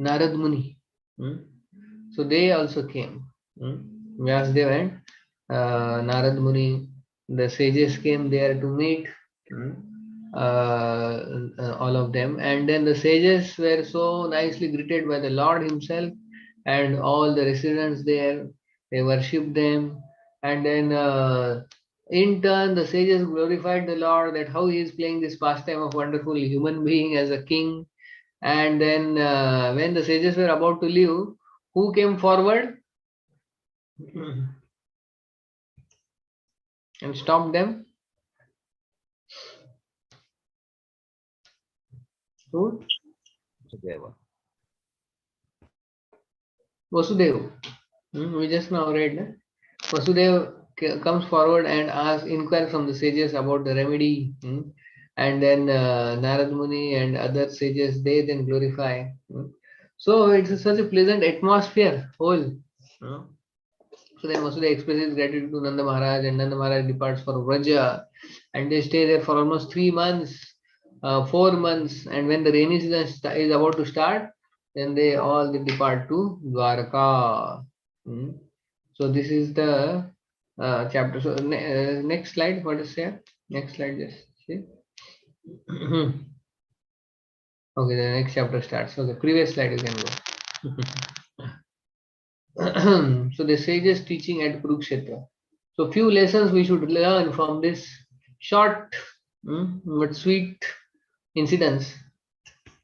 Narad Muni. So they also came. Vyasdev and Narad Muni, the sages came there to meet all of them, and then the sages were so nicely greeted by the Lord himself and all the residents there. They worshipped them, and then in turn the sages glorified the Lord, that how he is playing this pastime of wonderful human being as a king. And then when the sages were about to leave, who came forward and stopped them? Who? Vasudev. We just now read. Na? Vasudev comes forward and inquires from the sages about the remedy. And then Narad Muni and other sages, they then glorify. So it's such a pleasant atmosphere, whole. So then Vasudev expresses gratitude to Nanda Maharaj, and Nanda Maharaj departs for Vraja, and they stay there for almost 3 months, 4 months, and when the rainy season is about to start, then they all depart to Dwarka. So this is the chapter. So next slide, what is there? Next slide, just see. Okay, the next chapter starts. So the previous slide you can go. So the sages teaching at Kurukshetra. So few lessons we should learn from this short but sweet incidents.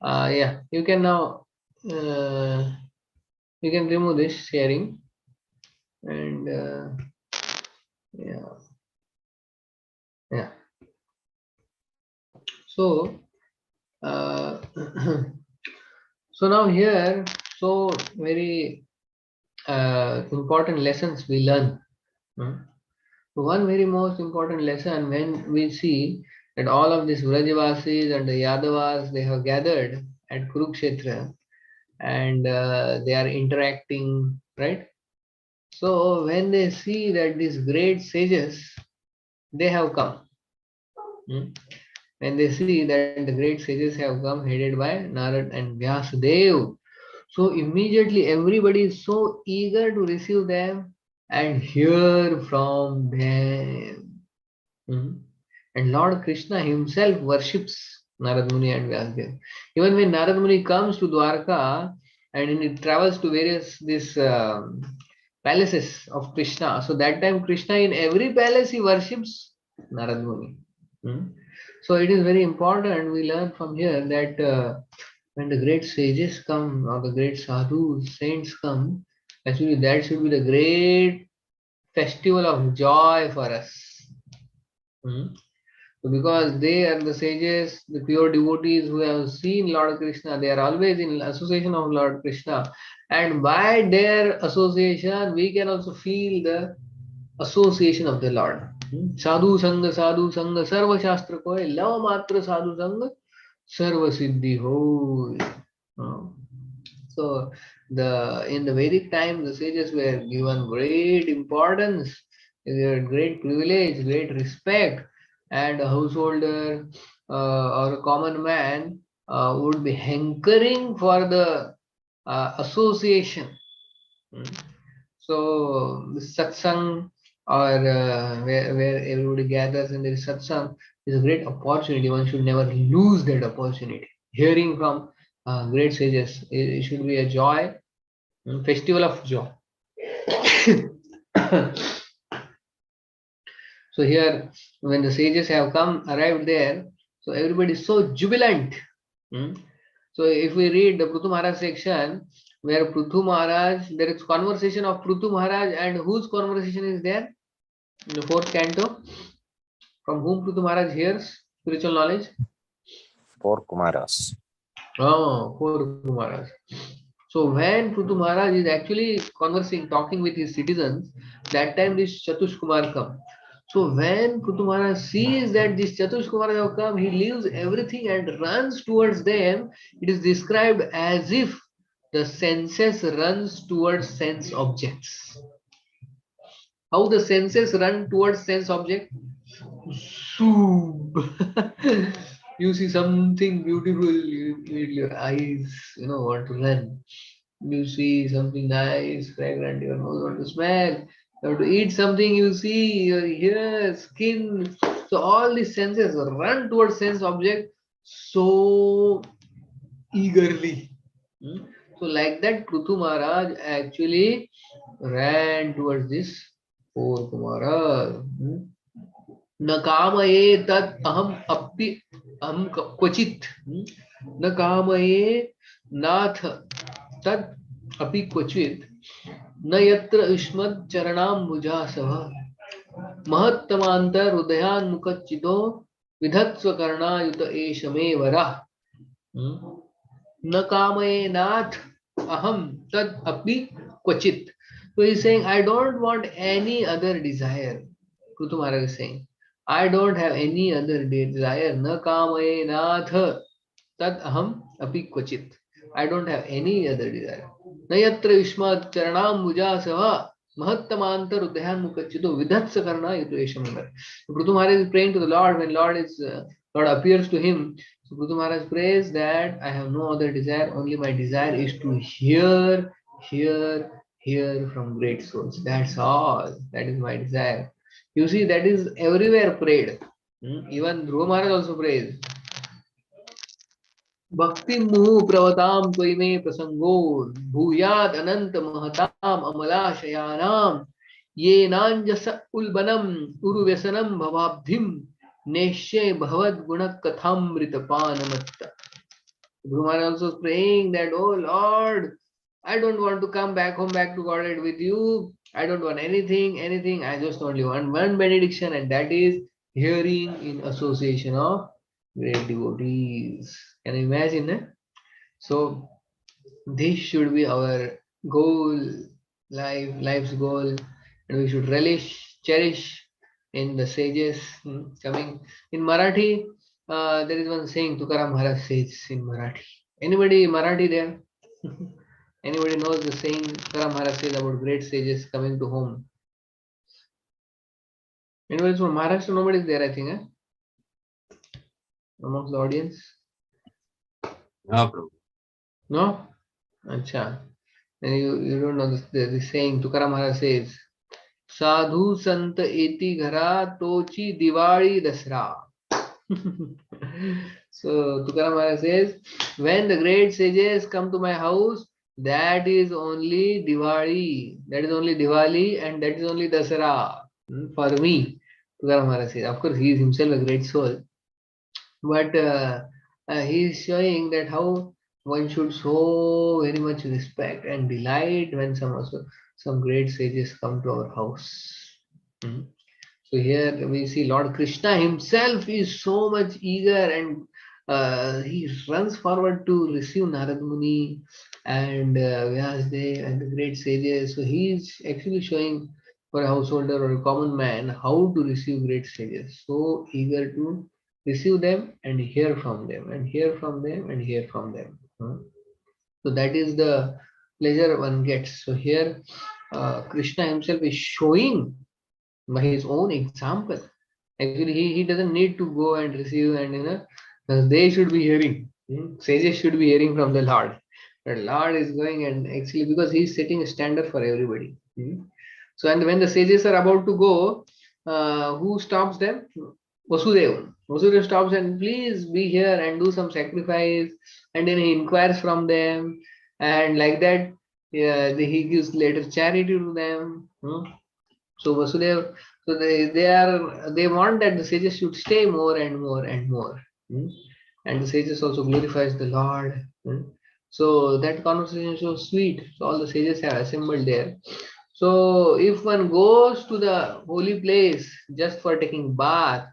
Yeah, you can now you can remove this sharing, and yeah. So so now here, so very important lessons we learn. One very most important lesson, when we see that all of these Vrajavasis and the Yadavas, they have gathered at Kurukshetra, and they are interacting, right? So when they see that these great sages, they have come. When they see that the great sages have come headed by Narad and Vyasadev, so immediately everybody is so eager to receive them and hear from them. And Lord Krishna himself worships Narad Muni and Vyasadeva. Even when Narad Muni comes to Dwarka and he travels to various these palaces of Krishna, so that time Krishna in every palace he worships Narad Muni. So it is very important we learn from here that when the great sages come or the great sadhus, saints come, actually that should be the great festival of joy for us. So because they are the sages, the pure devotees who have seen Lord Krishna, they are always in association of Lord Krishna, and by their association we can also feel the association of the Lord. Sadhu Sangha, Sarva Shastra Koi, Lava Matra Sadhu Sangha, Sarva Siddhi Ho. So in the Vedic time, the sages were given great importance, they had great privilege, great respect, and a householder or a common man would be hankering for the association. So the satsang, or where everybody gathers and there is satsang, is a great opportunity. One should never lose that opportunity. Hearing from great sages, it should be a joy, festival of joy. So here, when the sages have arrived there, so everybody is so jubilant. So if we read the Prithu Maharaj section, where Prithu Maharaj, there is conversation of Prithu Maharaj, and whose conversation is there? In the 4th canto, from whom Prithu Maharaj hears spiritual knowledge? 4 Kumaras. Oh, 4 Kumaras. So when Prithu Maharaj is actually conversing, talking with his citizens, that time this Chatush Kumar come. So when Prithu Maharaj sees that this Chatush Kumar have come, he leaves everything and runs towards them. It is described as if the senses runs towards sense objects. How the senses run towards sense object? You see something beautiful, your eyes, want to run. You see something nice, fragrant, your nose want to smell. You have to eat something, you see, your ear, skin. So all these senses run towards sense object so eagerly. Hmm? So like that, Prithu Maharaj actually ran towards this four Kumaras. न कामये तत् अहम अपि अहम क्वचित न कामये नाथ तत् अपि क्वचित न यत्र युष्मत् चरणाम्बुजासः महत्तमांतर हृदयान्मुखचितो विधत्स्व कर्णायुत एष मे वरः न कामये नाथ aham tad api kvachit. So he's saying, I don't want any other desire. Prithu Maharaj is saying, I don't have any other desire. Na kamaye nath tad aham api kvachit. I don't have any other desire. Na yatra yushmat charanam muja seva mahattamantar udhyan mukachito vidhatsa karna yuto eshamamar. Prithu Maharaj is praying to the Lord when Lord appears to him. So Prithu Maharaj prays that I have no other desire, only my desire is to hear from great souls. That's all. That is my desire. You see, that is everywhere prayed. Even Dhruva Maharaj also prays. Bhakti muhu pravataam tvai me prasango bhuyad anant mahatam amala shayanam ye nanjasa ulbanam uruvyasanam bhavabdhim neshe bhavad gunak kathamrita panamatta. Brahman also praying that, oh Lord, I don't want to come back home, back to Godhead with you. I don't want anything. I just only want one benediction, and that is hearing in association of great devotees. Can you imagine? Eh? So this should be our goal, life's goal, and we should relish, cherish in the sages coming. In Marathi, there is one saying Tukaram Maharaj says in Marathi. Anybody Marathi there? Anybody knows the saying Tukaram Maharaj says about great sages coming to home? Anybody from Maharashtra? Nobody is there, I think, amongst the audience. No, Prabhu. No? Acha. And you don't know the saying Tukaram Maharaj says. साधु संत एति घरा तोची दिवाळी दसरा. So Tukaram Maharaj says, when the great sages come to my house, that is only Diwali, and that is only Dasara for me. Tukaram Maharaj says, of course, he is himself a great soul, but he is showing that how one should so very much respect and delight when some great sages come to our house. Hmm. So here we see Lord Krishna himself is so much eager, and he runs forward to receive Narad Muni and Vyasdev and the great sages. So he is actually showing for a householder or a common man how to receive great sages. So eager to receive them and hear from them and hear from them and hear from them. So that is the pleasure one gets. So here Krishna himself is showing by his own example. Actually, he doesn't need to go and receive, and they should be hearing. Sages should be hearing from the Lord. The Lord is going, and actually because he is setting a standard for everybody. So and when the sages are about to go, who stops them? Vasudeva. Vasudeva stops and please be here and do some sacrifice, and then he inquires from them, and like that, yeah, he gives later charity to them. So Vasudeva, so they want that the sages should stay more and more and more. And the sages also glorifies the Lord. So that conversation is so sweet. So all the sages have assembled there. So if one goes to the holy place just for taking bath,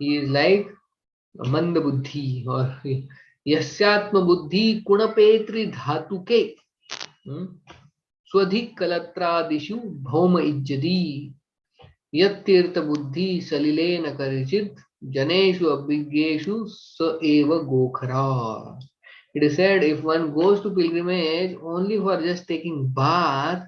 he is like a manda buddhi or yasyatma buddhi kunapetri dhatuke. Swadhik kalatradishu bhauma ijjadi यत्तीर्थ बुद्धि सलिलेन करिचित जनेषु अभिज्ञेषु स एव गोखरा. It is said if one goes to pilgrimage only for just taking bath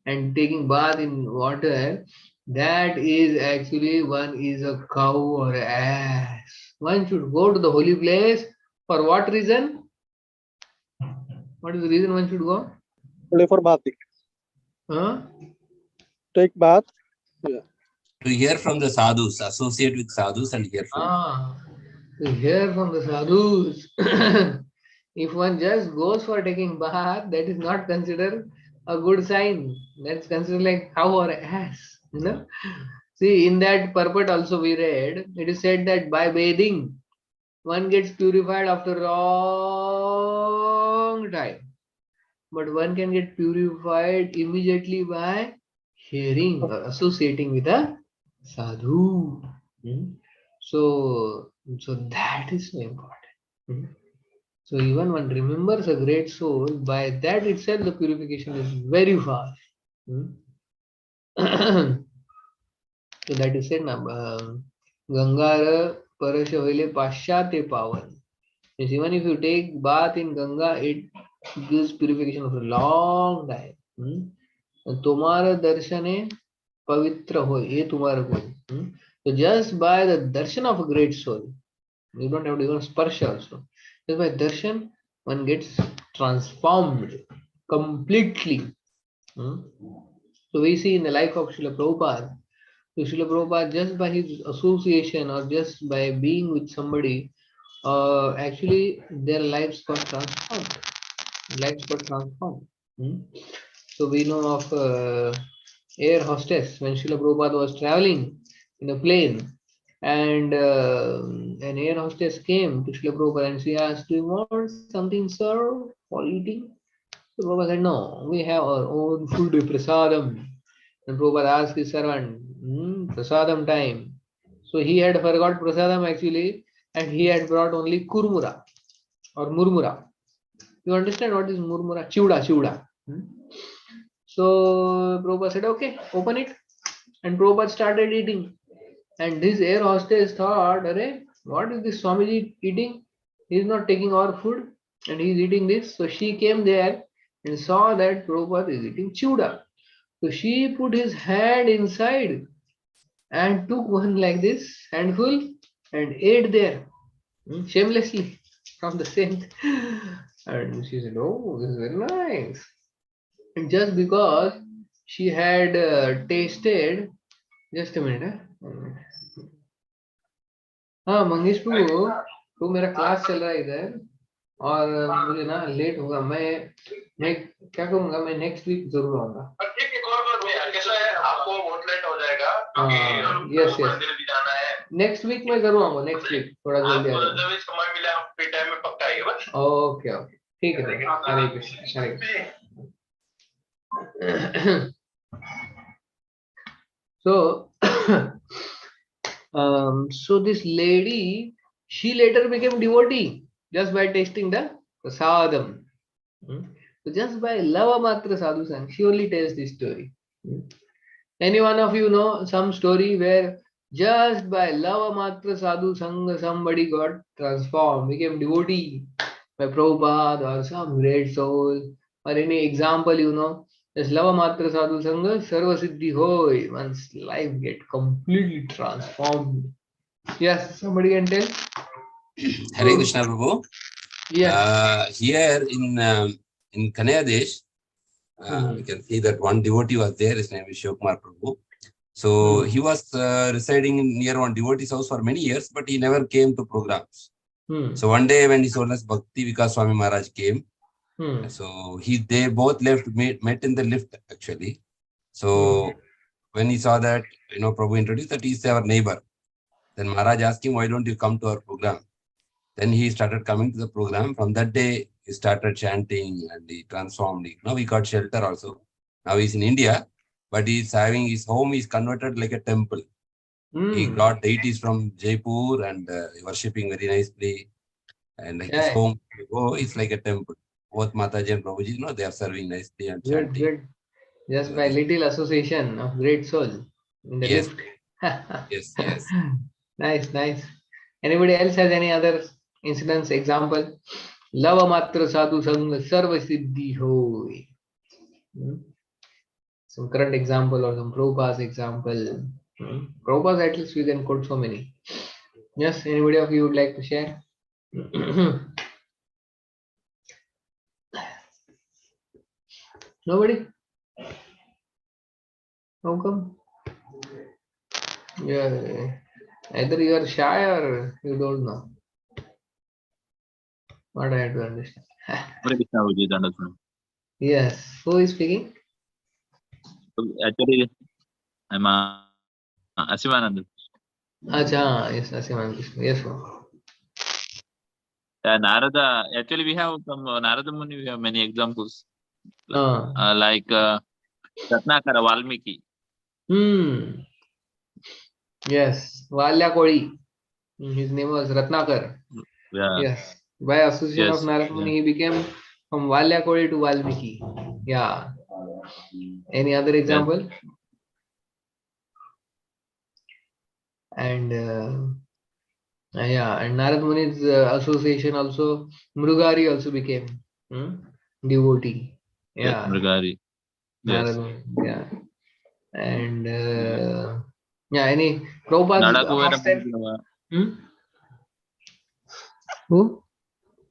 and taking bath in water, that is actually one is a cow or ass. One should go to the holy place. For what reason? What is the reason one should go? Only for bathing. Huh? Take bath. Yeah. To hear from the sadhus, associate with sadhus and hear from them. To hear from the sadhus. If one just goes for taking bath, that is not considered a good sign. That's considered like cow or ass. You know? See, in that purport also we read, it is said that by bathing, one gets purified after a long time. But one can get purified immediately by hearing or associating with a sadhu. Hmm? So, that is so important. Hmm? So even one remembers a great soul, by that itself the purification is very fast. Hmm? So that is said, Gangara Parasha Hoile Pashyate Pavan. Means even if you take bath in Ganga, it gives purification for a long time. तुम्हारा दर्शने पवित्र हो ये तुम्हारा कोई. So just by the darshan of a great soul, you don't have to even sparsh also. Just by darshan, one gets transformed completely. So we see in the life of Srila Prabhupada, so Srila Prabhupada, just by his association or just by being with somebody, actually their lives got transformed. Lives got transformed. So we know of air hostess when Srila Prabhupada was traveling in a plane, and an air hostess came to Srila Prabhupada and she asked, "Do you want something, sir, for eating?" So Prabhupada said, "No, we have our own food, prasadam." And Prabhupada asked his servant, "Prasadam time." So he had forgot prasadam actually, and he had brought only kurmura or murmura. You understand what is murmura? Chiuda, chiuda. So Prabhupada said, "Okay, open it." And Prabhupada started eating. And this air hostess thought, "Arey, what is this Swamiji eating? He is not taking our food and he is eating this." So she came there and saw that Prabhupada is eating chiuda. So she put his hand inside and took one like this handful and ate there shamelessly from the same. And she said, "Oh, this is very nice." And just because she had tasted, just a minute. हाँ मंगेश प्रभु, तो मेरा class चल रहा है इधर और मुझे ना लेट होगा. मैं क्या करूँगा, मैं नेक्स्ट वीक जरूर आऊँगा. ठीक है, कैसा है, आपको बहुत लेट हो जाएगा क्योंकि यस मंदिर भी जाना है. नेक्स्ट वीक मैं जरूर आऊँगा, नेक्स्ट वीक थोड़ा जल्दी आ जाऊँगा. समय मिले आप फ्री टाइम में पक्का आइए बस. ओके ओके, ठीक है. हरे कृष्ण, हरे Krishna. So, so this lady, she later became devotee just by tasting the prasadam. So just by lava matra sadhu sang, she only tells this story. Any one of you know some story where just by lava matra sadhu sang somebody got transformed, became devotee by Prabhupada or some great soul, or any example you know? Just lava matra sadhu sangha sarva siddhi hoy. One's life get completely transformed. Yes, somebody can tell. Hare Krishna Prabhu. Yes. Here in Kanyadesh, we can see that one devotee was there. His name is Shivkumar Prabhu. So he was residing near one devotee's house for many years, but he never came to programs. So one day when his Holiness Bhakti Vikas Swami Maharaj came, so they both met in the lift actually. So when he saw that, Prabhu introduced that he's our neighbor. Then Maharaj asked him, "Why don't you come to our program?" Then he started coming to the program. From that day, he started chanting and he transformed. Now he got shelter also. Now he's in India, but he's having his home is converted like a temple. He got deities from Jaipur and worshipping very nicely. And like his home, it's like a temple. Both Mataji and Prabhuji, they are serving nicely and chanting. Good. Just by little association of great soul in the lift. Yes. Nice. Anybody else has any other incidents, example? Lava matra sadhu sangha sarva siddhi hoy. Some current example or some Prabhupada's example. Prabhupada's at least we can quote so many. Yes, anybody of you would like to share? Nobody? How come? Yeah, either you are shy or you don't know. What I have to understand. Hare Krishna, Vijay Dandaswami. Yes, who is speaking? Actually, I'm Asivanand. Acha, yes, Asiman Krishna. Yes, ma'am. Narada. Actually, we have from Narada Muni. We have many examples, Ah. like Ratnakara Valmiki. Yes, Valya Koli. His name was Ratnakar. Yeah. Yes, by association of Yes. Narad Yeah. Muni, he became from Valya Koli to Valmiki. Yeah. Any other Yes. example? And yeah, and Narad Muni's association also, Mrugari also became devotee. Yes. Yeah, Mrigari. Narad Yes. Muni. Yeah, and yeah, any Prabhupada's Nadakuvera. master? Hmm? Who?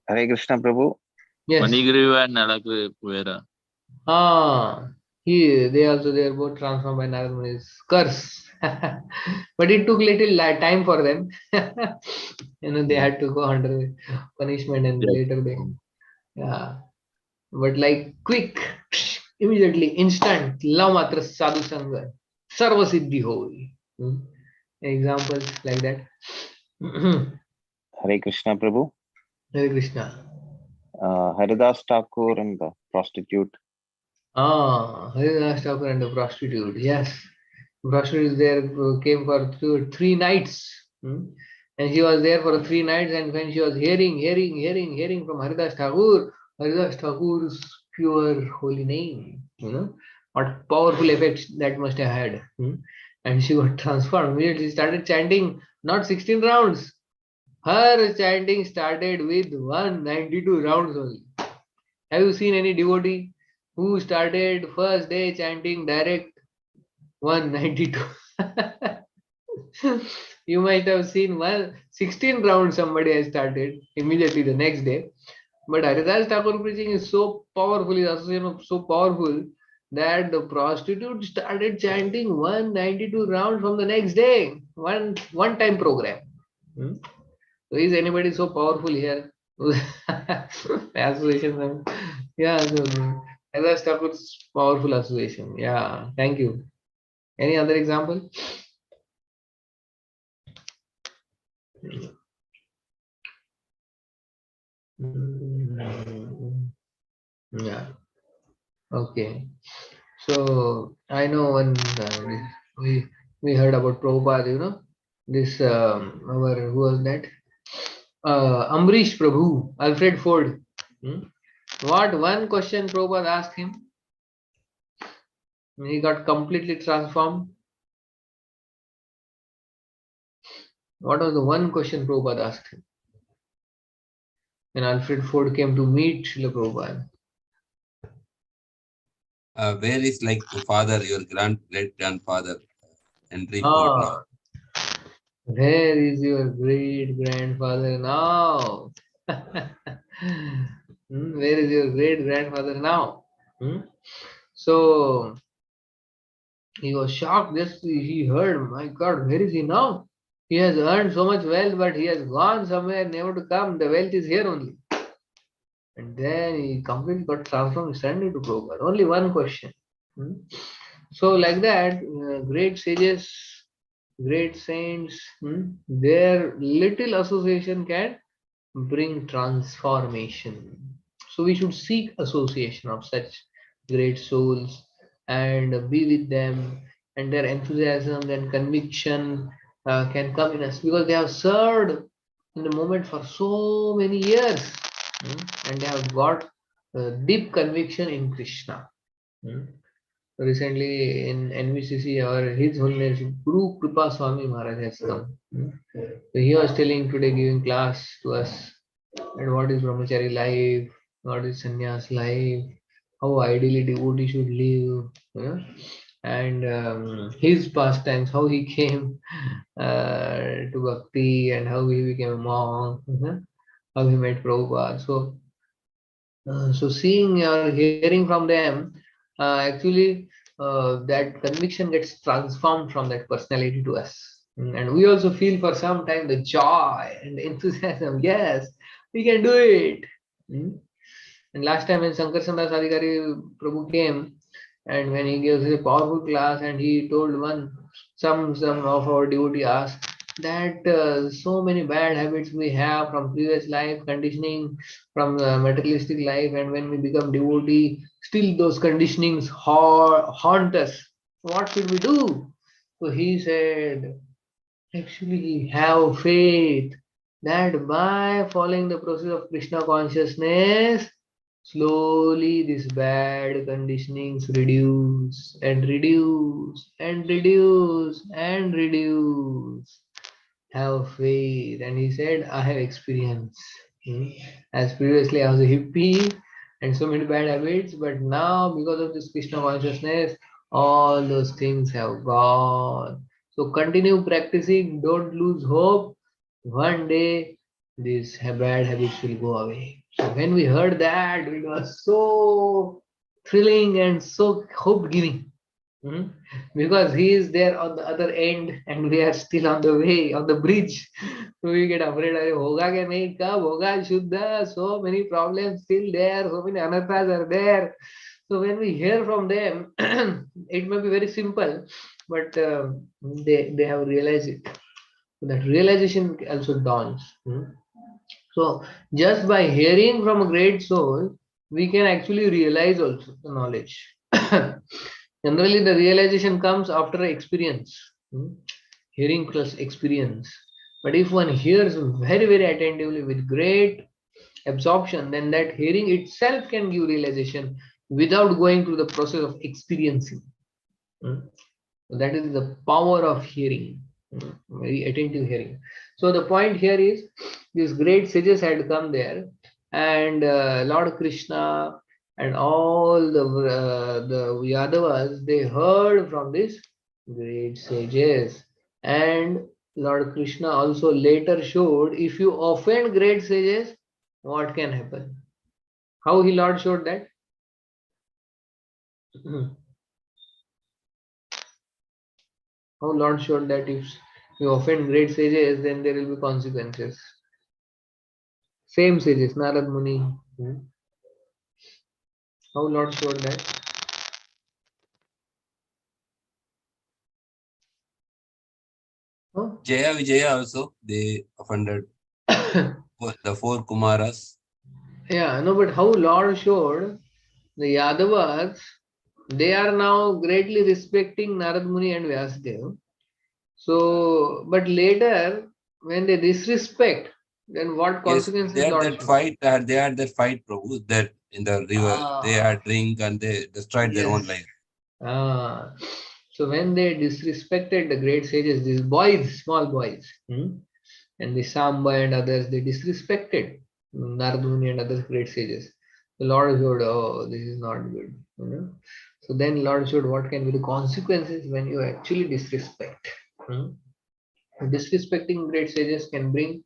Hare Krishna Prabhu. Yes. Manigriva and Nadakuvera. Ah, they also they are both transformed by Narad Muni's curse. But it took little time for them. They had to go under punishment and Yes. later they, yeah. But like quick, immediately, instant, lamatra sadhu sanga, sarva siddhi hoy. Examples like that. Hare Krishna Prabhu. Hare Krishna. Haridas Thakur and the prostitute. Ah, Haridas Thakur and the prostitute. Yes, prostitute is there, came for 3 nights. And she was there for 3 nights, and when she was hearing from Haridas Thakur's pure holy name, what powerful effects that must have had. And she got transformed. Immediately she started chanting, not 16 rounds. Her chanting started with 192 rounds only. Have you seen any devotee who started first day chanting direct 192? You might have seen 16 rounds somebody has started immediately the next day. But Haridas Thakur preaching is so powerful, his association is so powerful that the prostitute started chanting 192 rounds from the next day. One time program. So is anybody so powerful here? Association. Yeah, so Haridas Thakur's powerful association. Yeah, thank you. Any other example? Yeah. Okay. So I know when we heard about Prabhupada, this our who was that? Amrish Prabhu, Alfred Ford. What one question Prabhupada asked him? He got completely transformed. What was the one question Prabhupada asked him? When Alfred Ford came to meet Srila Prabhupada. Where is like father, your great grandfather, Henry Ford now? Where is your great grandfather now? Where is your great grandfather now? So he was shocked. Just he heard, my God, where is he now? He has earned so much wealth, but he has gone somewhere, never to come. The wealth is here only. And then he completely got transformed, suddenly to Prabhupada. Only one question. So like that, great sages, great saints, their little association can bring transformation. So we should seek association of such great souls and be with them, and their enthusiasm and conviction can come in us because they have served in the moment for so many years, and they have got deep conviction in Krishna. Recently in NVCC, our His Holiness Guru Kripa Swami Maharaj has come. So he was telling today, giving class to us, and what is brahmachari life, what is sannyas life, how ideally devotee should live. and his pastimes, how he came to bhakti, and how he became a monk, how he met Prabhupada. So seeing or hearing from them, actually that conviction gets transformed from that personality to us. And we also feel for some time the joy and the enthusiasm. Yes, we can do it. Mm. And last time when Shankar Sandas Adhikari Prabhu came, and when he gives a powerful class, and he told some of our devotee asked that so many bad habits we have from previous life conditioning, from the materialistic life, and when we become devotee, still those conditionings haunt us. What should we do? So he said, actually have faith that by following the process of Krishna consciousness, slowly these bad conditionings reduce and reduce and reduce and reduce. Have faith. And he said, I have experience. Hmm. As previously I was a hippie and so many bad habits, but now because of this Krishna consciousness, all those things have gone. So continue practicing, don't lose hope. One day these bad habits will go away. So when we heard that, it was so thrilling and so hope giving. Mhm. Because he is there on the other end and we are still on the way, on the bridge. So we get afraid, "Arey, hoga ke nahi, kab hoga Shuddha?" So many problems still there, so many anarthas are there. So when we hear from them, it may be very simple, but they have realized it. So that realization also dawns. So just by hearing from a great soul, we can actually realize also the knowledge. Generally, the realization comes after experience, hearing plus experience. But if one hears very, very attentively with great absorption, then that hearing itself can give realization without going through the process of experiencing. Hmm. So that is the power of hearing, very attentive hearing. So the point here is these great sages had come there, and Lord Krishna and all the Yadavas, they heard from these great sages. And Lord Krishna also later showed, if you offend great sages, what can happen? How he Lord showed that? How Lord showed that if you offend great sages, then there will be consequences. Same sages, Narad Muni. How Lord showed that? Huh? Jaya Vijaya also, they offended the four Kumaras. Yeah, no, but how Lord showed the Yadavas, they are now greatly respecting Narad Muni and Vyasadeva. So, but later, when they disrespect, then what Yes, they consequences had Lord that showed? fight, they had that fight, Prabhu, that in the river, they Ah, had drink and they destroyed their own yes. life. Ah, so when they disrespected the great sages, these boys, small boys, and the Samba and others, they disrespected Narduni and other great sages. The Lord showed, oh, this is not good. So then Lord showed what can be the consequences when you actually disrespect. Hmm? Disrespecting great sages can bring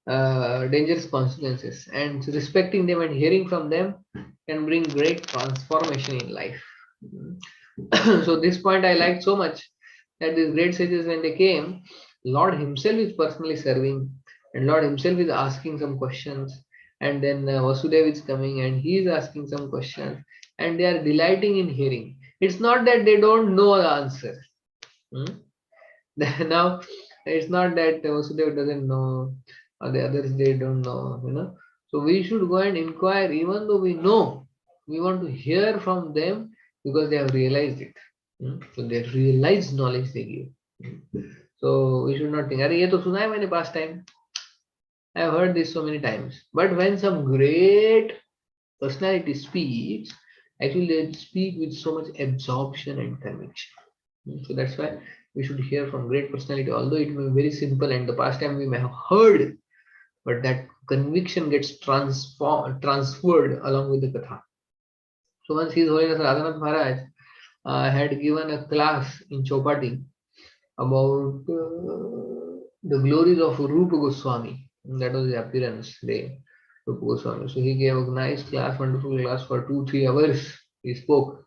dangerous consequences, and respecting them and hearing from them can bring great transformation in life. So this point I liked so much, that these great sages, when they came, Lord himself is personally serving, and Lord himself is asking some questions, and then Vasudev is coming and he is asking some questions, and they are delighting in hearing. It's not that they don't know the answer. Hmm? Now it's not that Vasudev doesn't know or the others they don't know. So we should go and inquire, even though we know, we want to hear from them because they have realized it. So they realized knowledge they give. So we should not think, अरे ये तो सुना है मैंने past time. I have heard this so many times. But when some great personality speaks, actually they speak with so much absorption and conviction. So that's why we should hear from great personality, although it may be very simple and the past time we may have heard, but that conviction gets transferred along with the katha. So once His Holiness Radhanath Maharaj had given a class in Chopati about the glories of Rupa Goswami. That was the appearance day, Rupa Goswami. So he gave a nice class, wonderful class for 2-3 hours. He spoke.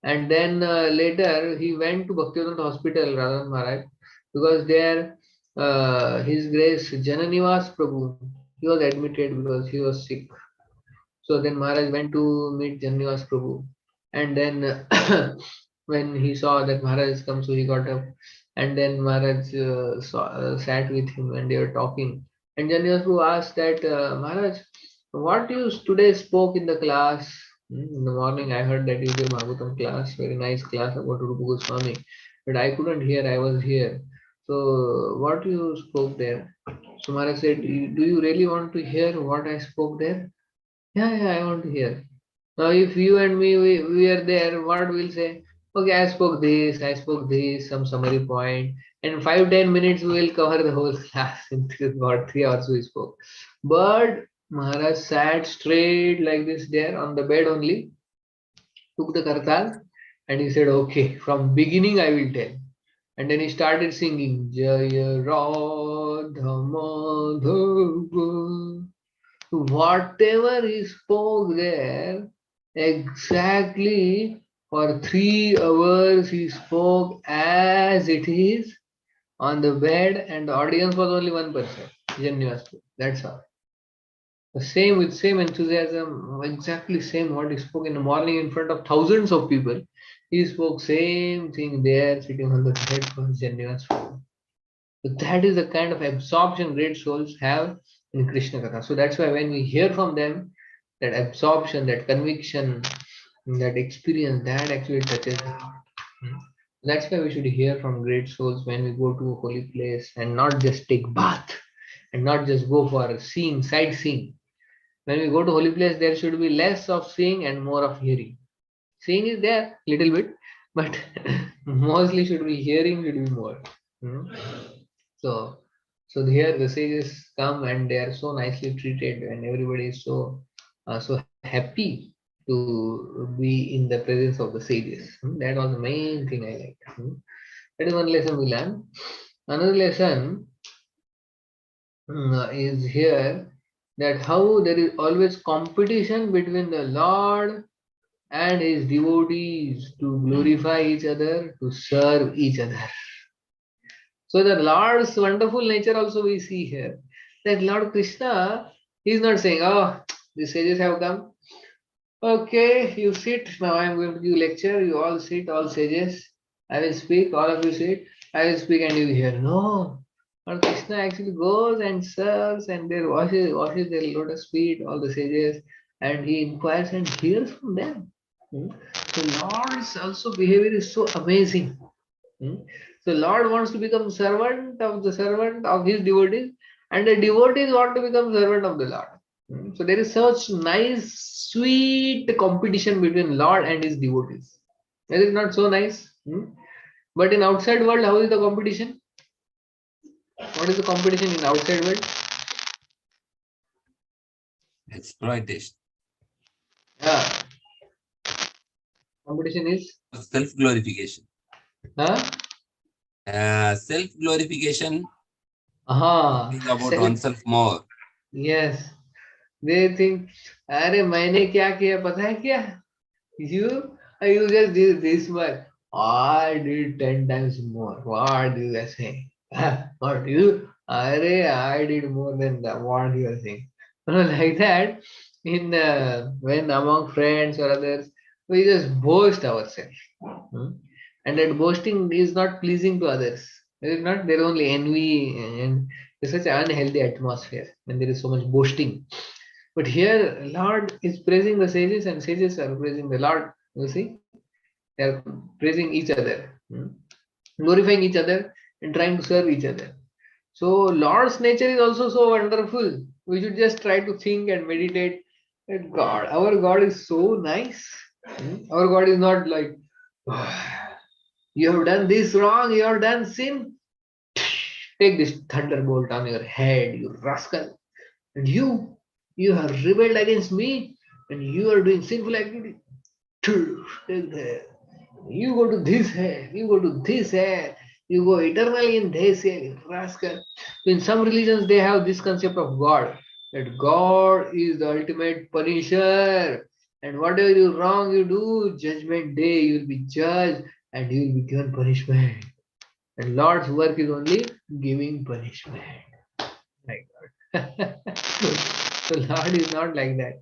And then later he went to Bhaktivedanta Hospital, Radhan Maharaj, because there His Grace Jananivas Prabhu, he was admitted because he was sick. So then Maharaj went to meet Jananivas Prabhu. And then when he saw that Maharaj has come, so he got up. And then Maharaj sat with him and they were talking. And Jananivas Prabhu asked that, Maharaj, what you today spoke in the class? In the morning, I heard that you gave Bhagavatam class, very nice class about Rupa Goswami, but I couldn't hear, I was here. So, what you spoke there? So Maharaj said, do you really want to hear what I spoke there? Yeah, I want to hear. Now, if you and me, we are there, what we'll say? Okay, I spoke this, some summary point. In 5-10 minutes, we will cover the whole class. In about 3 hours, we spoke. But Maharaj sat straight like this there on the bed only, took the kartal, and he said, okay, from beginning I will tell. And then he started singing, Jaya Radha Madhava. Whatever he spoke there, exactly for 3 hours he spoke as it is on the bed, and the audience was only one person, Janivas. That's all. The same with same enthusiasm, exactly same what he spoke in the morning in front of thousands of people. He spoke same thing there, sitting on the bed for Janivas. So that is the kind of absorption great souls have in Krishna Katha. So that's why when we hear from them, that absorption, that conviction, that experience, that actually touches the heart. That's why we should hear from great souls when we go to a holy place and not just take bath and not just go for seeing, sightseeing. When we go to holy place, there should be less of seeing and more of hearing. Seeing is there little bit, but mostly should be hearing should be more. Hmm. So, so here the sages come and they are so nicely treated, and everybody is so happy to be in the presence of the sages. That was the main thing I liked. That is one lesson we learn. Another lesson is here that how there is always competition between the Lord and his devotees to glorify each other, to serve each other. So the Lord's wonderful nature also we see here. That Lord Krishna, he is not saying, oh, the sages have come. Okay, you sit. Now I am going to give lecture. You all sit, all sages. I will speak, all of you sit. I will speak and you hear. No. Lord Krishna actually goes and serves and there washes their lotus feet, all the sages, and he inquires and hears from them. So Lord's also behavior is so amazing. So Lord wants to become servant of his devotees, and the devotees want to become servant of the Lord. So there is such nice, sweet competition between Lord and his devotees. Is it not so nice? But in outside world, how is the competition? What is the competition in outside world? Exploitation. Yeah. Competition is? Self-glorification. Huh? Self-glorification. Aha. Think about oneself more. Yes. They think, अरे मैंने क्या किया पता है क्या? You just did this much. I did 10 times more. What you are saying? What you? Arey, I did more than that. What you are saying? Like that, in when among friends or others, we just boast ourselves. And that boasting is not pleasing to others. It is not. There is only envy and there's such an unhealthy atmosphere when there is so much boasting. But here, Lord is praising the sages, and sages are praising the Lord. You see, they are praising each other, glorifying each other, and trying to serve each other. So, Lord's nature is also so wonderful. We should just try to think and meditate that God, our God is so nice. Our God is not like, "Oh, you have done this wrong, you have done sin. Take this thunderbolt on your head, you rascal. And you have rebelled against me, and you are doing sinful activity. Take that. You go to this hair, you go to this hair, you go eternally in this hair, you rascal. In some religions, they have this concept of God, that God is the ultimate punisher. And whatever you wrong you do, judgment day, you will be judged and you will be given punishment. And Lord's work is only giving punishment. My God. So Lord is not like that.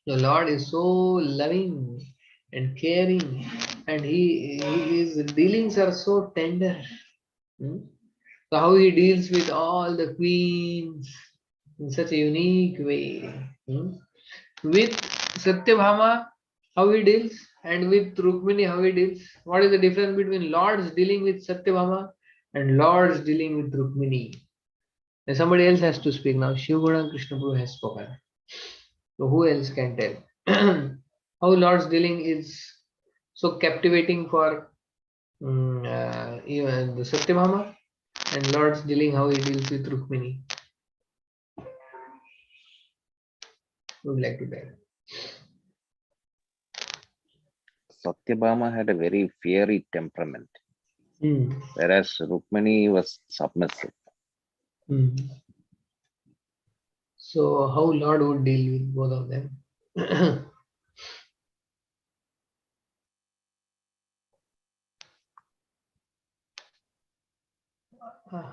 The Lord is so loving and caring, and his dealings are so tender. Hmm? So how he deals with all the queens in such a unique way. With Satyabhama, how he deals, and with Rukmini, how he deals. What is the difference between Lords dealing with Satyabhama and Lords dealing with Rukmini? And somebody else has to speak now. Shivguna Krishna Prabhu has spoken. So who else can tell? How Lord's dealing is so captivating for even the Satyabhama, and Lord's dealing how he deals with Rukmini. Would like to tell. Satyabhama had a very fiery temperament, Hmm. whereas Rukmini was submissive. Hmm. So how Lord would deal with both of them?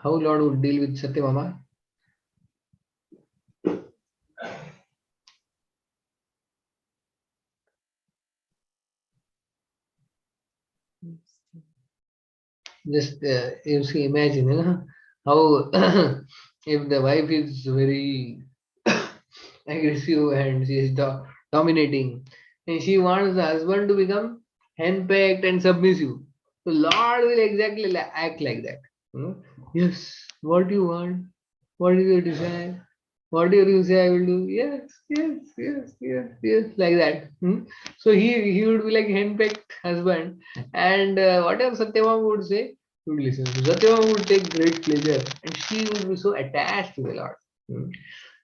How Lord would deal with Satyabhama? Just you see, imagine how if the wife is very aggressive and she is dominating, and she wants the husband to become henpecked and submissive. So Lord will exactly act like that. Hmm? Yes, what do you want? What is your desire? Whatever you say, I will do. Yes, yes, yes, yes, yes, like that. So he would be like henpecked husband, and whatever Satyabhama would say, he would listen. Satyabhama would take great pleasure, and she would be so attached to the Lord. Hmm.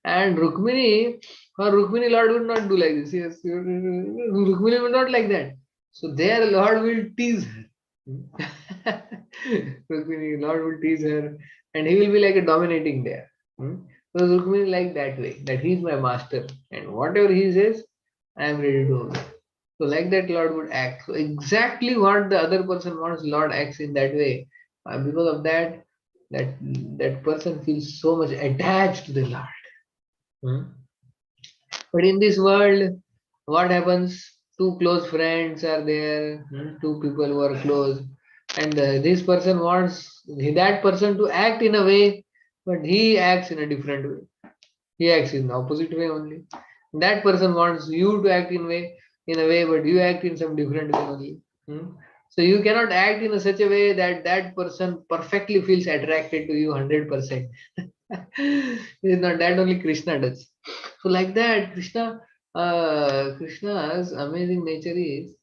And Rukmini, her Rukmini Lord would not do like this. Yes, Rukmini would not like that. So their Lord will tease her. Rukmini Lord will tease her, and he will be like a dominating there. So Rukmini like that way, that he is my master, and whatever he says, I am ready to obey. So like that, Lord would act. So exactly what the other person wants, Lord acts in that way. Because of that, that person feels so much attached to the Lord. Hmm. But in this world, what happens? Two close friends are there, two people who are close, and this person wants that person to act in a way, but he acts in a different way. He acts in the opposite way only. That person wants you to act in a way, but you act in some different way only. Hmm? So you cannot act in such a way that that person perfectly feels attracted to you 100%. It is not that only Krishna does. So like that, Krishna's amazing nature is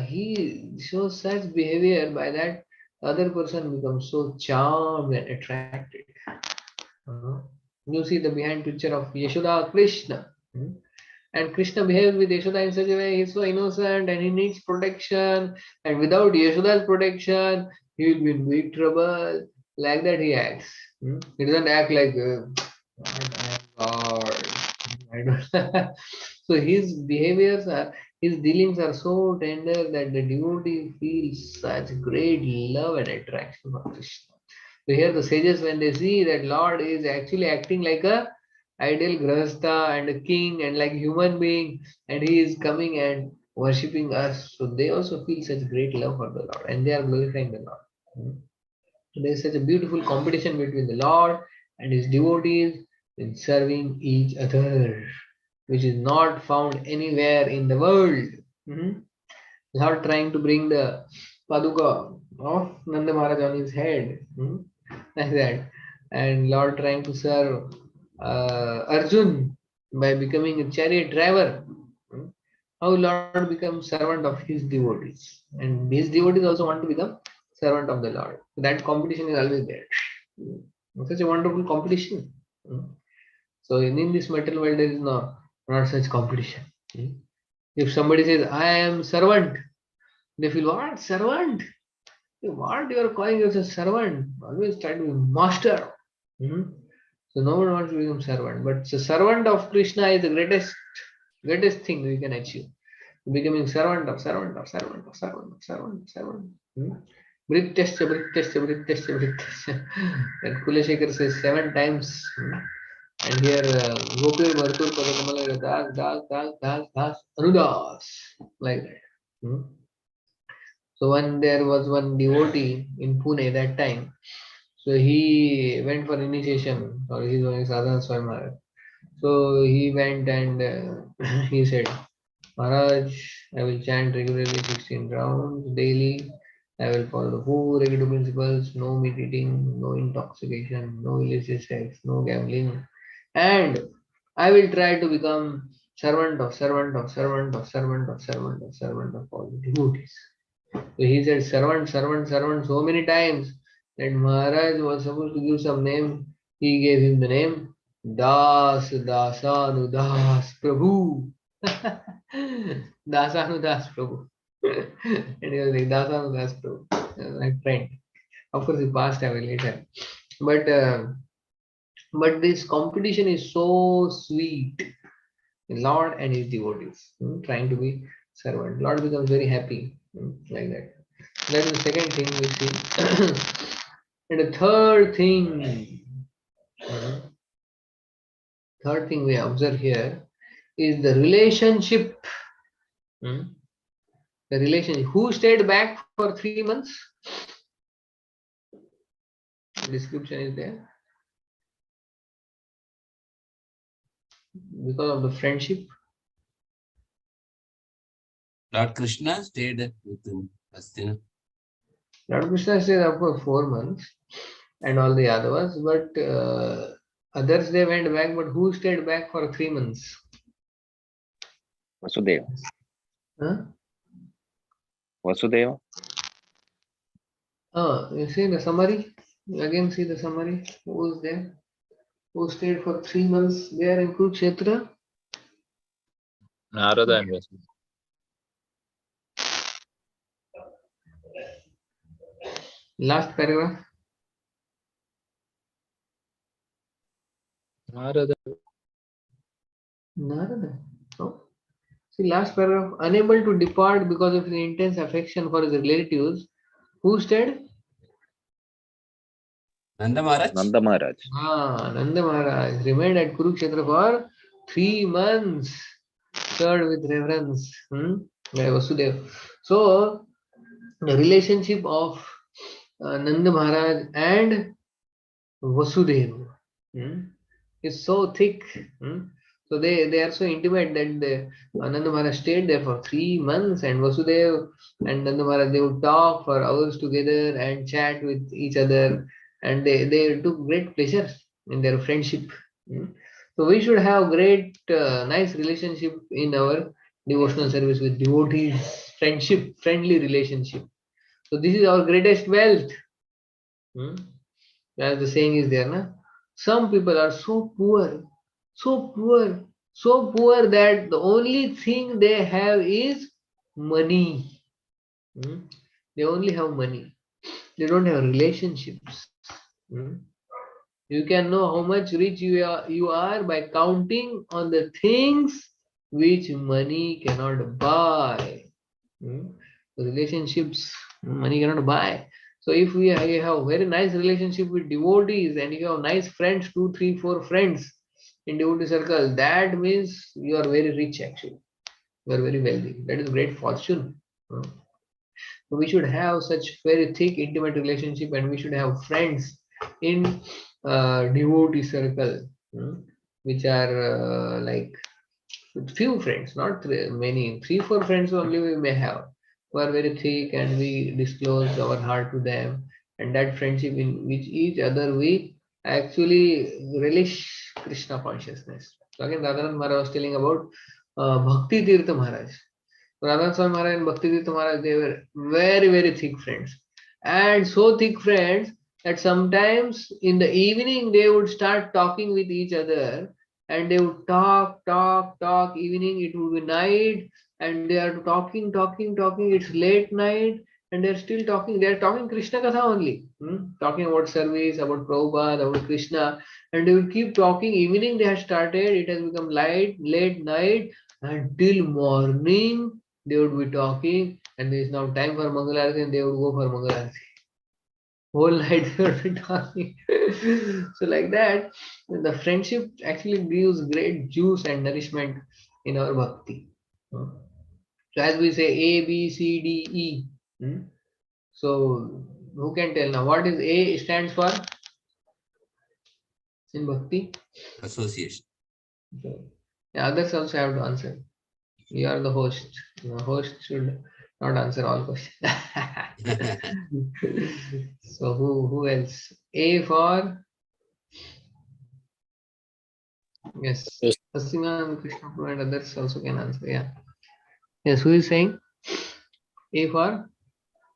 he shows such behavior by that other person becomes so charmed and attracted. Uh, you see the behind picture of Yashoda Krishna. And Krishna behaves with Yashoda in such a way, he's so innocent and he needs protection. And without Yashoda's protection, he will be in big trouble. Like that he acts. He doesn't act like, God. I don't. So his behaviors are, his dealings are so tender that the devotee feels such great love and attraction for Krishna. So here the sages, when they see that Lord is actually acting like a ideal grahastha and a king and like human being, and he is coming and worshipping us, so they also feel such great love for the Lord and they are glorifying the Lord. So there is such a beautiful competition between the Lord and his devotees in serving each other, which is not found anywhere in the world. Lord trying to bring the Paduka of Nanda Maharaj on his head, like that, and Lord trying to serve Arjun by becoming a chariot driver. Hmm. How Lord becomes servant of his devotees, and his devotees also want to become servant of the Lord. So that competition is always there. Such a wonderful competition. So in this material world, there is not such competition. If somebody says, I am servant, They feel, what? Servant? What you are calling yourself servant? Always try to be master. Mhm. So no one wants to become servant. But the servant of Krishna is the greatest thing we can achieve. Becoming servant of servant of servant of servant of servant of servant. Brittescha, brittescha, brittescha, brittescha. And Kuleshekar says 7 times. And here Gopir Bhartur Padakamala Das, Das, Das, Das, Das, Anudas. Like that. So when there was one devotee in Pune that time, so he went for initiation, or he's doing sadhana Swami Maharaj. So he went and he said, Maharaj, I will chant regularly 16 rounds daily. I will follow the 4 regular principles, no meat eating, no intoxication, no illicit sex, no gambling. And I will try to become servant of servant of servant of servant of servant of servant of all the devotees. So he said servant, servant, servant so many times that Maharaj was supposed to give some name. He gave him the name Das Dasanudas Prabhu. Dasanudas Prabhu. And he was like Dasanudas Prabhu. My friend. Of course, he passed away later. But this competition is so sweet. Lord and his devotees trying to be servant. Lord becomes very happy like that. That is the second thing we see. And the uh, third thing we observe here is the relationship. The relationship. Who stayed back for 3 months? The description is there. Because of the friendship. Lord Krishna stayed with him. Lord Krishna stayed up for 4 months and all the others, but others they went back, but who stayed back for 3 months? Vasudeva. Huh? Vasudeva. Oh, you see the summary? You again see the summary. Who was there? Who stayed for 3 months there in Kurukshetra? Narada and Vasudha. Last paragraph. Narada. Narada. Oh. See, last paragraph. Unable to depart because of his intense affection for his relatives. Who stayed? Nanda Maharaj. Nanda Maharaj. Nanda Maharaj remained at Kurukshetra for 3 months. Served with reverence. By Vasudeva. So, the relationship of Nanda Maharaj and Vasudeva is so thick. So they are so intimate that Nanda Maharaj stayed there for 3 months, and Vasudeva and Nanda Maharaj they would talk for hours together and chat with each other, and they took great pleasure in their friendship. So we should have great nice relationship in our devotional service with devotees, friendship, friendly relationship. So this is our greatest wealth. As the saying is there, na? Some people are so poor, so poor, so poor that the only thing they have is money. They only have money. They don't have relationships. You can know how much rich you are by counting on the things which money cannot buy. Relationships, money cannot buy. So if we have very nice relationship with devotees and you have nice friends, 2, 3, 4 friends in devotee circle, that means you are very rich actually. You are very wealthy. That is great fortune. So we should have such very thick, intimate relationship, and we should have friends in devotee circle, which are like few friends, not many, 3, 4 friends only we may have, who are very thick, and we disclose our heart to them, and that friendship in which each other we actually relish Krishna consciousness. So again, Radhanand Maharaj was telling about Bhakti Tirtha Maharaj. Radhanand Swami Maharaj and Bhakti Tirtha Maharaj, they were very, very thick friends. And so thick friends that sometimes in the evening they would start talking with each other and they would talk. Evening it would be night, and they are talking. It's late night, and they're still talking. They're talking Krishna Katha only, talking about service, about Prabhupada, about Krishna, and they will keep talking. Evening they have started. It has become late night, until morning they would be talking, and there is now time for Mangalarati, and they would go for Mangalarati. Whole night they would be talking. So like that, the friendship actually gives great juice and nourishment in our bhakti. So as we say A, B, C, D, E. So who can tell now what is A stands for in bhakti? Association. So, yeah, others also have to answer. You are the host. The host should not answer all questions. So who else? A for yes. Yes. Asima and Krishna and others also can answer. Yeah. Yes, who is saying? A for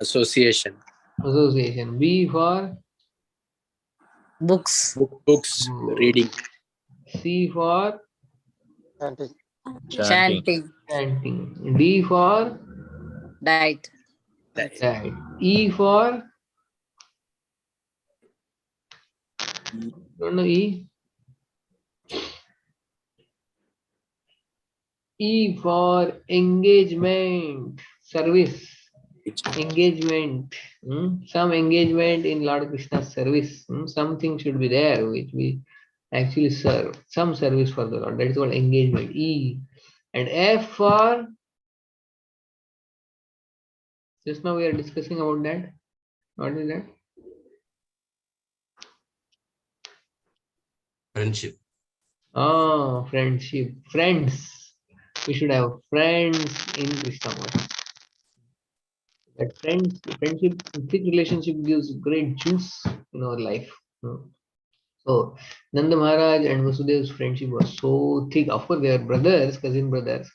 Association. association. B for Books. Books. Reading. C for Chanting. Chanting. chanting. D for Diet. diet. E for don't know E. E for engagement, service, engagement. Some engagement in Lord Krishna's service. Something should be there which we actually serve. Some service for the Lord. That is called engagement. E. And F for just now we are discussing about that. What is that? Friendship. Oh, friendship. Friends. We should have friends in Krishna consciousness. That friendship, thick relationship gives great juice in our life. So Nanda Maharaj and Vasudev's friendship was so thick. Of course, they were brothers, cousin brothers.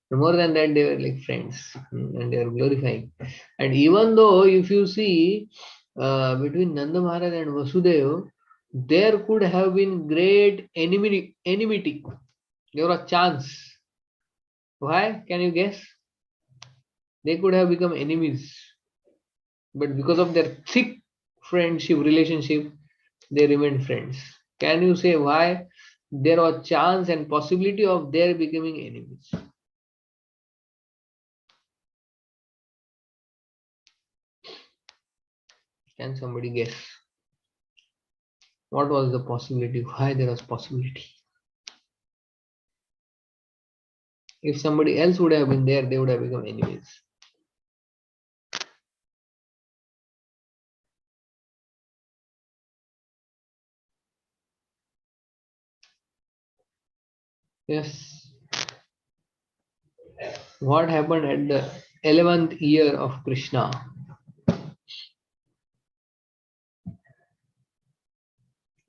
But more than that, they were like friends, and they were glorifying. And even though, if you see between Nanda Maharaj and Vasudev, there could have been great enmity. There was a chance. Why? Can you guess? They could have become enemies, but because of their thick friendship relationship, they remained friends. Can you say why there was chance and possibility of their becoming enemies? Can somebody guess? What was the possibility? Why there was possibility? If somebody else would have been there, they would have become enemies. Yes. What happened at the 11th year of Krishna?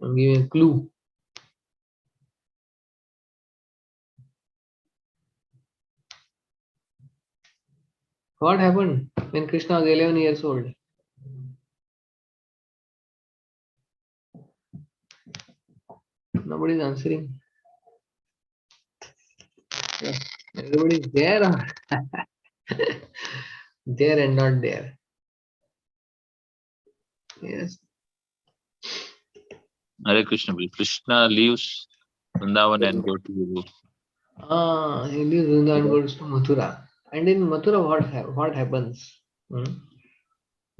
I'll give you a clue. What happened when Krishna was 11 years old? Nobody is answering. Yeah. Everybody is there or there and not there. Yes. Hare Krishna. Krishna leaves Vrindavan and go to He leaves Vrindavan and goes to Mathura. And in Mathura, what happens?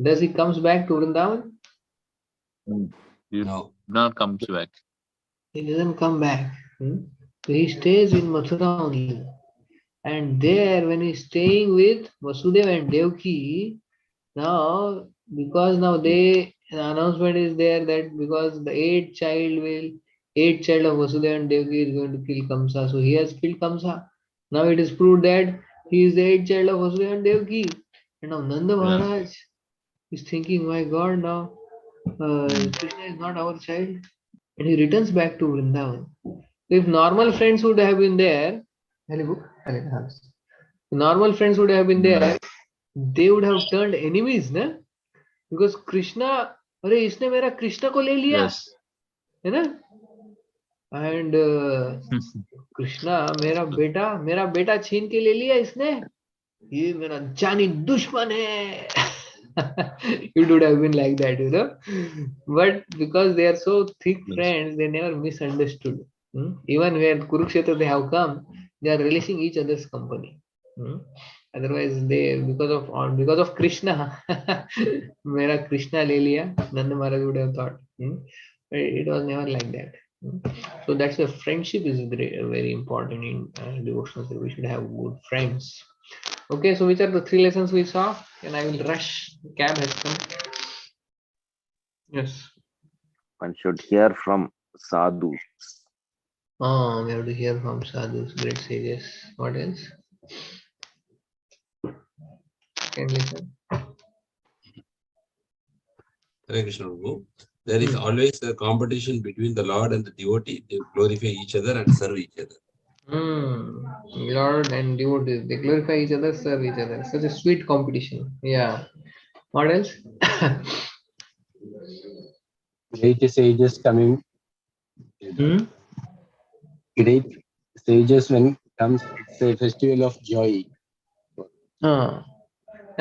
Does he comes back to Vrindavan? he No. not comes back. He doesn't come back. So he stays in Mathura only. And there, when he's staying with Vasudeva and Devaki, now because now the announcement is there that because the eighth child of Vasudeva and Devaki is going to kill Kamsa, so he has killed Kamsa. Now it is proved that he is the eighth child of Vasudeva and Devaki. And now Nanda Maharaj is thinking, my God, now Krishna is not our child, and he returns back to Vrindavan. If normal friends would have been there, normal friends would have been there, they would have turned enemies, na? Because Krishna, अरे इसने मेरा कृष्ण को ले लिया, Yes. है ना? And Krishna, मेरा बेटा छीन के ले लिया इसने, ये मेरा जानी दुश्मन है. It would have been like that, you know. But because they are so thick friends, they never misunderstood. Even when Kurukshetra they have come, they are relishing each other's company. Otherwise, they because of Krishna, मेरा Krishna ले लिया, Nanda Maharaj would have thought. But it was never like that. So that's why friendship is very important in devotional service. We should have good friends. Okay, so which are the 3 lessons we saw? And I will rush. The cab has come. Yes. One should hear from sadhus. Oh, we have to hear from sadhus, great sages. What else? Second lesson. Hare Krishna Prabhu. There is always a competition between the Lord and the devotee. They glorify each other and serve each other. Lord and devotees, they glorify each other, serve each other. Such a sweet competition. Yeah. What else? Great sages coming. Great sages when comes, it's a festival of joy. Yeah,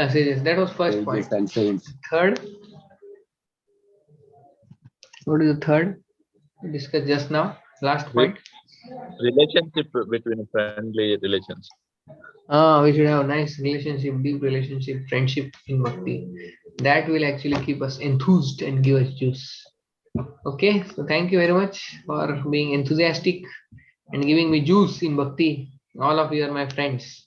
sages. That was first Sages point. and saints. Third. What is the third? We discussed just now. Last point. Relationship between friendly relations. We should have a nice relationship, deep relationship, friendship in bhakti. That will actually keep us enthused and give us juice. Okay, so thank you very much for being enthusiastic and giving me juice in bhakti. All of you are my friends.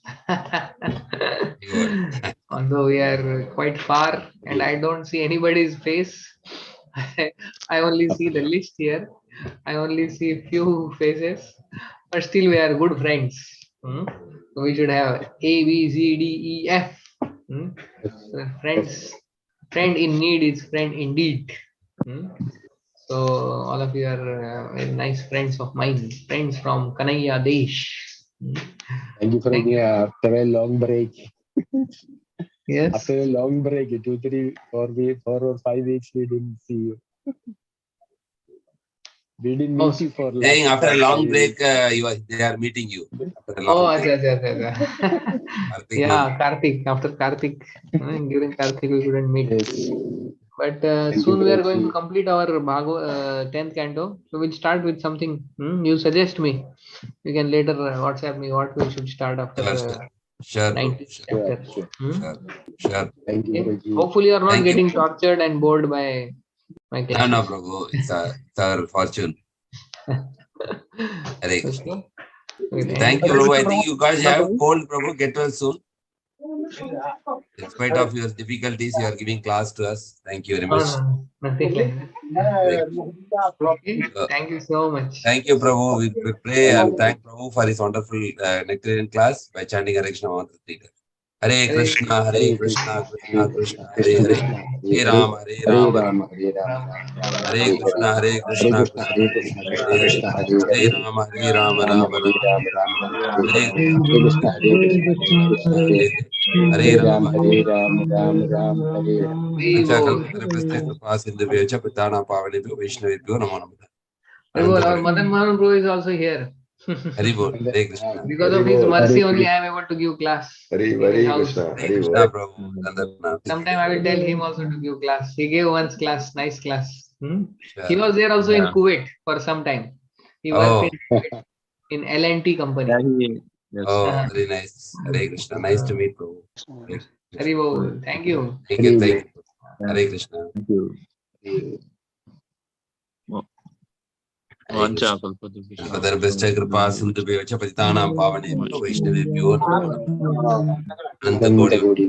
Although we are quite far and I don't see anybody's face. I only see the list here. I only see few faces, but still we are good friends. So we should have A, B, C, D, E, F. So friends, friend in need is friend indeed. So all of you are very nice friends of mine, friends from Kanaya Desh. Thank you for after a long break. Yes. After a long break, 2, 3, 4 or 5 weeks, we didn't see you. We didn't meet you for Saying last after a long 5 break, weeks. they are meeting you. After a long Oh, break. Karthik yeah, Karthik. After Karthik, during Karthik we couldn't meet. Yes. But Thank soon you, we are going to Prabhuji. complete our 10th canto. So we'll start with something. You suggest me. You can later WhatsApp me what we should start after Sure, 19th sure, chapter. sure. Thank you, Okay. Prabhuji. Hopefully you are not Thank you. getting tortured and bored by my No, classes. no, Prabhu. It's our fortune. Hare Krishna. Okay. Okay, Thank you, Prabhu. I think you guys have cold, Prabhu. Get well soon. In spite of your difficulties, you are giving class to us. Thank you very much. No, nothing like that. Okay. Thank you so much. Thank you, Prabhu. We pray and thank Prabhu for his wonderful nectarian class by chanting Hare Krishna Mantra. Hare Krishna, Hare Krishna, Krishna Krishna, Hare Hare, Hare Rama, Hare Rama, Hare Krishna, Hare Krishna, Krishna Krishna, Hare Hare, Hare Rama, Hare Rama, Rama Rama, Hare Krishna, Hare Hare, Hare Rama, Hare Ram. Panchakalpatarapasya Kripa Sindhubhyo Pitana Pavanebhyo Vaishnavebhyo Namo Namaha. Our Madan Mohan Bro is also here. Hari Bol, Hare Krishna. Because of his mercy only I am able to give class. Hare Krishna, Hare Krishna Prabhu. Sometime I will tell him also to give class. He gave once class, nice class. Sure. He was there also in Kuwait for some time. He worked in L&T company. Yes. Oh, very nice. Hare Krishna. Nice to meet Prabhu. Hari Bol. Thank you. Thank you. Thank you. Hare Krishna. Thank you. Padarbhascha Kripa Sindhubhyo Patitanam Pavanebhyo Vaishnavebhyo Namo Namaha. Ananta Kodi